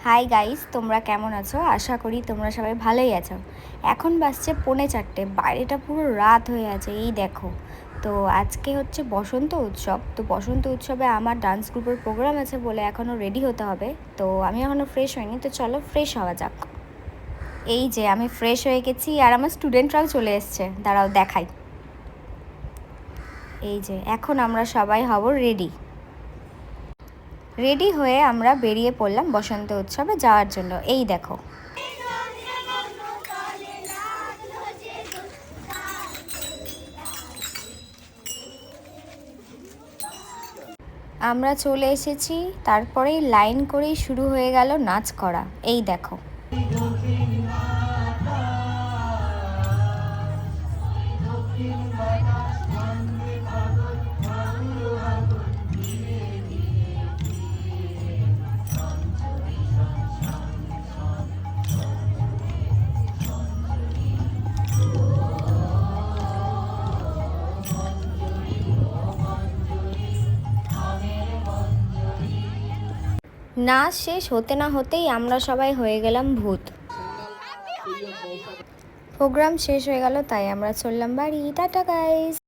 Hi guys, তোমরা কেমন আছো? আশা করি তোমরা সবাই ভালোই আছো। এখন বাজছে 3:45, বাইরেটা পুরো রাত হয়ে আছে। এই দেখো, তো আজকে হচ্ছে বসন্ত উৎসব। তো বসন্ত উৎসবে আমার ডান্স গ্রুপের প্রোগ্রাম আছে বলে এখনও রেডি হতে হবে। তো আমি এখনও ফ্রেশ হইনি, তো চলো ফ্রেশ হওয়া যাক। এই যে আমি ফ্রেশ হয়ে গেছি আর আমার স্টুডেন্টরাও চলে এসছে, দাঁড়াও দেখাই। এই যে এখন আমরা সবাই হব রেডি। রেডি হয়ে আমরা বেরিয়ে পড়লাম বসন্ত উৎসবে যাওয়ার জন্য। এই দেখো, আমরা চলে এসেছি। তারপরেই লাইন করেই শুরু হয়ে গেল নাচ করা। এই দেখো, নাচ শেষ হতে না হতেই আমরা সবাই হয়ে গেলাম ভূত। প্রোগ্রাম শেষ হয়ে গেল, তাই আমরা চললাম বাড়ি। Tata guys.